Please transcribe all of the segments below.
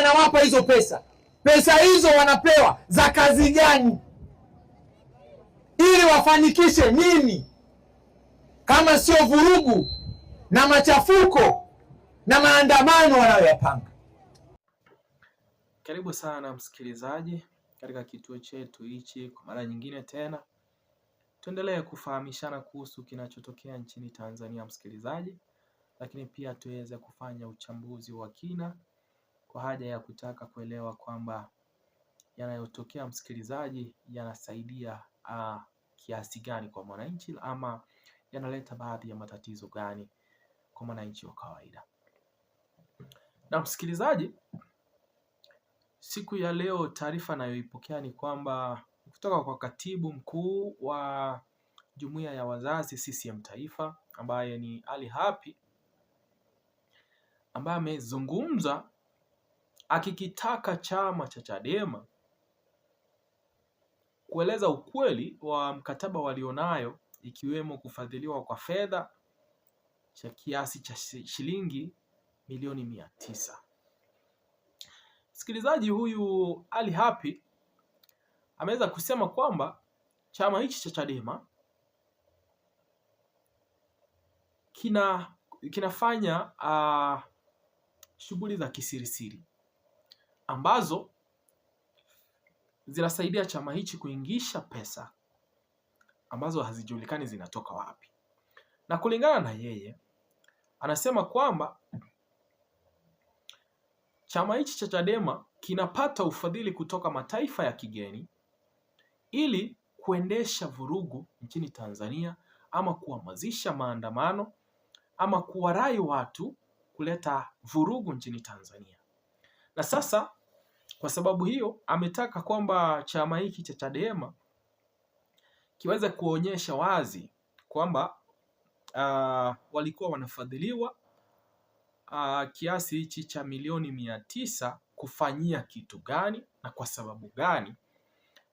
nani anawapa hizo pesa? Pesa hizo wanapewa za kazi gani? Ili wafanikishe nini kama sio vurugu na machafuko na maandamano wanayoyapanga? Karibu sana msikilizaji katika kituo chetu hichi kwa mara nyingine tena. Tuendelee kufahamishana kuhusu kinachotokea nchini Tanzania msikilizaji, lakini pia tuweze kufanya uchambuzi wa kina kwa haja ya kutaka kuelewa kwamba yanayotokea msikilizaji yanasaidia kiasi gani kwa mwananchi ama yanaleta baadhi ya matatizo gani kwa mwananchi wa kawaida. Na msikilizaji, siku ya leo taarifa nayoipokea ni kwamba kutoka kwa katibu mkuu wa Jumuiya ya Wazazi CCM Taifa ambaye ni Ali Hapi, ambaye amezungumza akikitaka chama cha Chadema kueleza ukweli wa mkataba walionayo, ikiwemo kufadhiliwa kwa fedha cha kiasi cha shilingi milioni 900. Msikilizaji, huyu Ali Hapi ameweza kusema kwamba chama hichi cha Chadema kinafanya shughuli za kisirisiri ambazo zinasaidia chama hichi kuingisha pesa ambazo hazijulikani zinatoka wapi. Na kulingana na yeye, anasema kwamba chama hichi cha Chadema kinapata ufadhili kutoka mataifa ya kigeni ili kuendesha vurugu nchini Tanzania ama kuhamasisha maandamano ama kuwarai watu kuleta vurugu nchini Tanzania. Na sasa kwa sababu hiyo ametaka kwamba chama hiki cha Chadema kiweze kuonyesha wazi kwamba walikuwa wanafadhiliwa kiasi hichi cha milioni 900 kufanyia kitu gani na kwa sababu gani,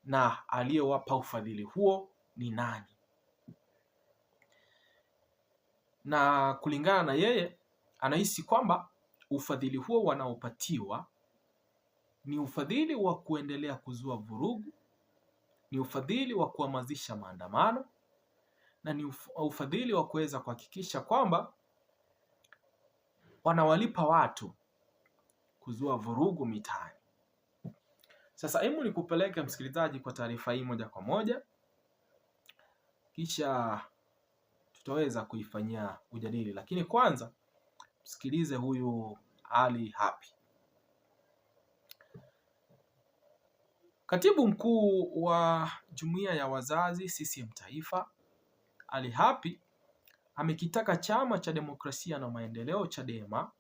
na aliyewapa ufadhili huo ni nani. Na kulingana na yeye, anahisi kwamba ufadhili huo wanaopatiwa ni ufadhili wa kuendelea kuzua vurugu, ni ufadhili wa kuhamasisha maandamano, na ni ufadhili wa kuweza kuhakikisha kwamba wanawalipa watu kuzua vurugu mitaani. Sasa hebu nikupeleke msikilizaji kwa taarifa hii moja kwa moja, kisha tutaweza kuifanyia ujadili, lakini kwanza msikilize huyu Ali Hapi. Katibu mkuu wa Jumuiya ya Wazazi CCM Taifa, Ali Hapi, amekitaka Chama cha Demokrasia na Maendeleo Chadema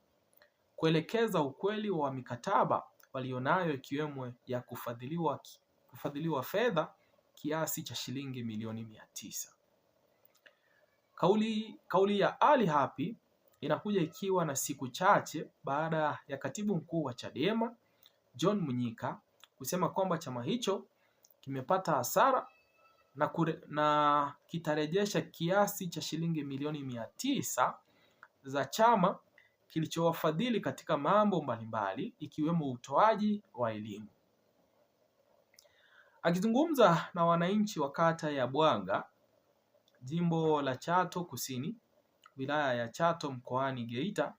kuelekeza ukweli wa mikataba walionayo, ikiwemo ya kufadhiliwa fedha kiasi cha shilingi milioni 900. Kauli ya Ali Hapi inakuja ikiwa na siku chache baada ya katibu mkuu wa Chadema John Mnyika kusema kwamba chama hicho kimepata hasara na kitarejesha kiasi cha shilingi milioni 900 za chama kilichowafadhili katika mambo mbalimbali ikiwemo utoaji wa elimu. Akizungumza na wananchi wa kata ya Bwanga, jimbo la Chato Kusini, wilaya ya Chato mkoani Geita,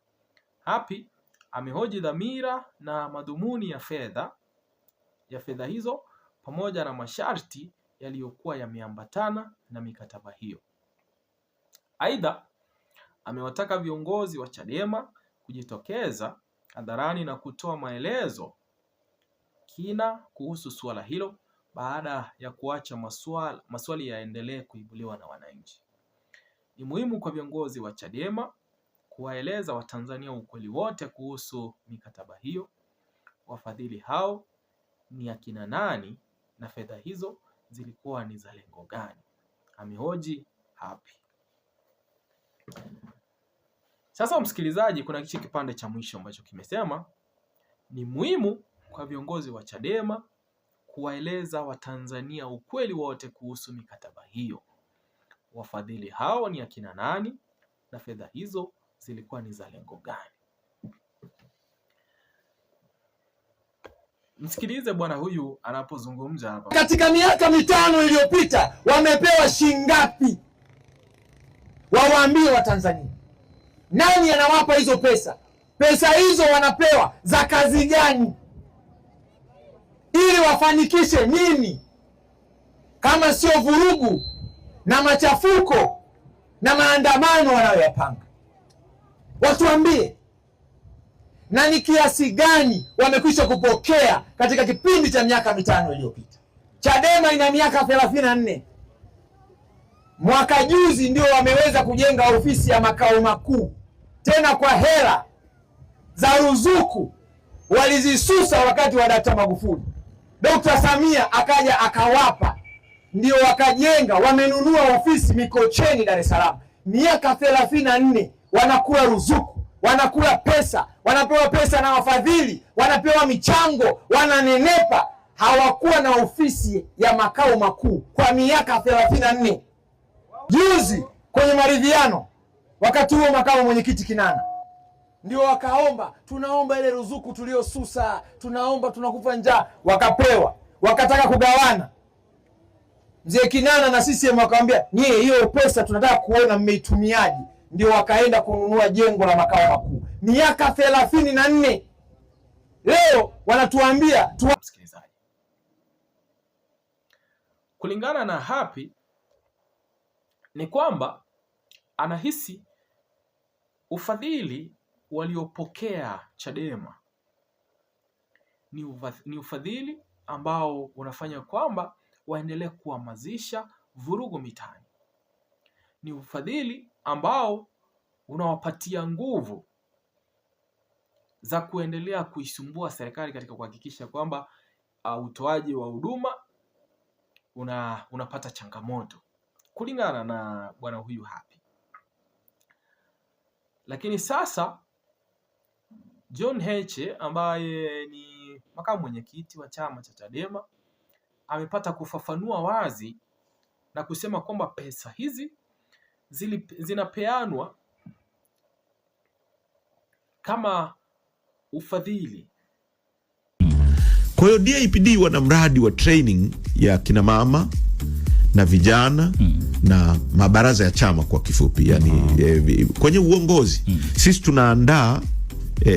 Hapi amehoji dhamira na madhumuni ya fedha hizo pamoja na masharti yaliyokuwa yameambatana na mikataba hiyo. Aidha, amewataka viongozi wa Chadema kujitokeza hadharani na kutoa maelezo kina kuhusu suala hilo baada ya kuacha maswali yaendelee kuibuliwa na wananchi. Ni muhimu kwa viongozi wa Chadema kuwaeleza Watanzania ukweli wote kuhusu mikataba hiyo, wafadhili hao ni akina nani na fedha hizo zilikuwa ni za lengo gani, amehoji Hapi. Sasa msikilizaji, kuna hichi kipande cha mwisho ambacho kimesema ni muhimu kwa viongozi wa Chadema kuwaeleza Watanzania ukweli wote kuhusu mikataba hiyo, wafadhili hao ni akina nani na fedha hizo zilikuwa ni za lengo gani. Msikilize bwana huyu anapozungumza hapa. Katika miaka 5 iliyopita wamepewa shingapi? Wawaambie Watanzania, nani anawapa hizo pesa? Pesa hizo wanapewa za kazi gani? Ili wafanikishe nini, kama sio vurugu na machafuko na maandamano wanayoyapanga? Watuambie. Na ni kiasi gani wamekwisha kupokea katika kipindi cha miaka 5 iliyopita? Chadema ina miaka 34. Mwaka juzi ndio wameweza kujenga ofisi ya makao makuu, tena kwa hela za ruzuku walizisusa wakati wa Dkt. Magufuli. Dkt. Samia akaja akawapa, ndio wakajenga, wamenunua ofisi Mikocheni, Dar es Salaam. Miaka 34 wanakula ruzuku, wanakula pesa, wanapewa pesa na wafadhili, wanapewa michango, wananenepa. Hawakuwa na ofisi ya makao makuu kwa miaka 34. Juzi kwenye maridhiano, wakati huo makamu mwenyekiti Kinana ndio wakaomba, tunaomba ile ruzuku tuliosusa, tunaomba, tunakufa njaa. Wakapewa, wakataka kugawana. Mzee Kinana na CCM wakamwambia, nyie hiyo pesa tunataka kuona mmeitumiaje. Ndio wakaenda kununua jengo la makao makuu. Miaka 34. Leo wanatuambia msikilizaji. Kulingana na Happy ni kwamba anahisi ufadhili waliopokea Chadema ni ufadhili ambao unafanya kwamba waendelee kuhamasisha vurugu mitaani. Ni ufadhili ambao unawapatia nguvu za kuendelea kuisumbua serikali katika kuhakikisha kwamba utoaji wa huduma unapata changamoto, kulingana na bwana huyu Happy. Lakini sasa John Heche ambaye ni makamu mwenyekiti wa chama cha Chadema amepata kufafanua wazi na kusema kwamba pesa hizi zinapeanwa kama ufadhili. Kwa hiyo DIPD wana mradi wa training ya kina mama na vijana na mabaraza ya chama kwa kifupi, yani kwenye uongozi. Sisi tunaandaa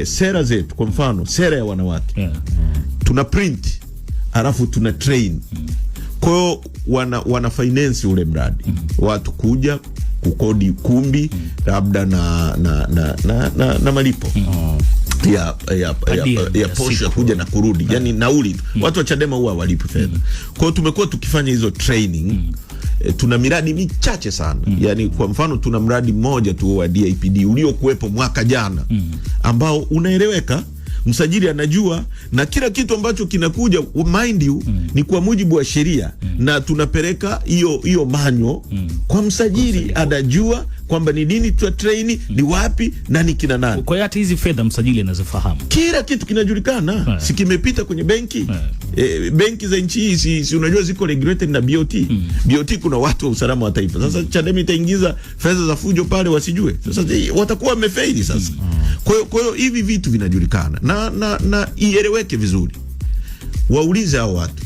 sera zetu, kwa mfano sera ya wanawake tuna print alafu tuna train. Kwa hiyo wana finance ule mradi, watu kuja kukodi kumbi labda na malipo ya posho ya kuja na kurudi, yani nauli tu. Watu wa Chadema huwa walipi fedha. Kwa hiyo tumekuwa tukifanya hizo training. Tuna miradi michache sana. Yani kwa mfano tuna mradi mmoja tu wa DIPD uliokuwepo mwaka jana ambao unaeleweka, msajili anajua, na kila kitu ambacho kinakuja mind you ni kwa mujibu wa sheria, na tunapeleka hiyo manyo kwa msajili, anajua kwamba ni nini tuta train, ni wapi na ni kina nani. Kwa hiyo hata hizi fedha msajili anazifahamu, kila kitu kinajulikana. Si kimepita kwenye benki. Benki za nchi hii si unajua ziko regulated na BOT. BOT kuna watu wa usalama wa taifa. Sasa Chadema itaingiza fedha za fujo pale wasijue. Sasa watakuwa wamefaili sasa. Kwa hiyo hivi vitu vinajulikana na ieleweke vizuri. Waulize hao watu,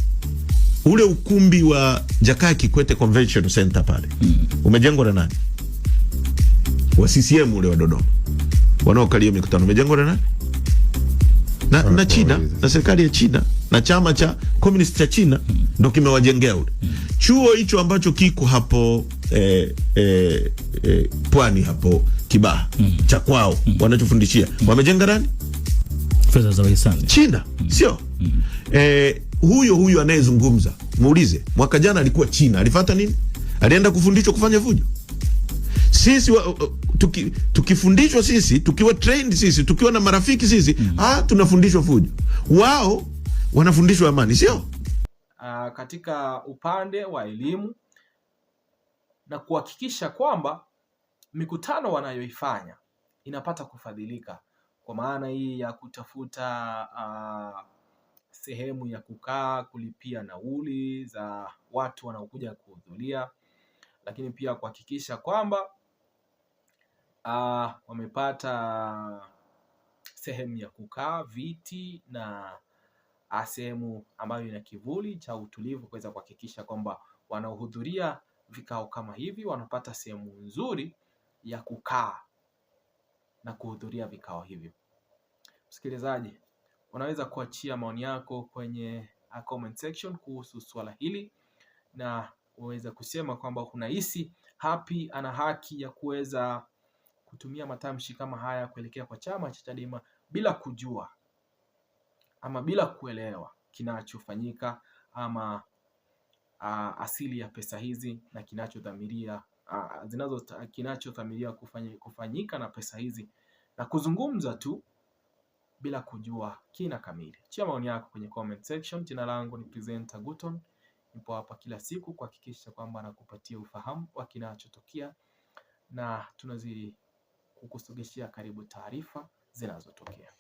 ule ukumbi wa Jakaya Kikwete Convention Center pale umejengwa na nani? Wa CCM ule wa Dodoma wanaokalia mikutano umejengwa na nani? Na China, na serikali ya China na chama cha Communist cha China ndio kimewajengea ule. Chuo hicho ambacho kiko hapo Pwani hapo Kibaha cha kwao wanachofundishia wamejenga nani? Fedha za wahisani China, sio? Huyo anayezungumza muulize, mwaka jana alikuwa China, alifuata nini? Alienda kufundishwa kufanya fujo. Sisi tukifundishwa sisi, tukiwa trained sisi, tukiwa na marafiki sisi, tunafundishwa fujo. Wao wanafundishwa amani, sio? Katika upande wa elimu na kuhakikisha kwamba mikutano wanayoifanya inapata kufadhilika, kwa maana hii ya kutafuta sehemu ya kukaa, kulipia nauli za watu wanaokuja kuhudhuria, lakini pia kuhakikisha kwamba wamepata sehemu ya kukaa, viti na sehemu ambayo ina kivuli cha utulivu, kuweza kuhakikisha kwamba wanaohudhuria vikao kama hivi wanapata sehemu nzuri ya kukaa na kuhudhuria vikao hivyo. Msikilizaji, unaweza kuachia maoni yako kwenye comment section kuhusu swala hili, na uweze kusema kwamba unahisi Happy ana haki ya kuweza kutumia matamshi kama haya kuelekea kwa chama cha Chadema bila kujua ama bila kuelewa kinachofanyika ama asili ya pesa hizi na kinachothamiriwa kufanyika na pesa hizi, na kuzungumza tu bila kujua kina kamili. Achia maoni yako kwenye comment section. Jina langu ni Presenter Guton. Nipo hapa kila siku kuhakikisha kwamba nakupatia ufahamu wa kinachotokea, na tunazidi kukusogeshia karibu taarifa zinazotokea.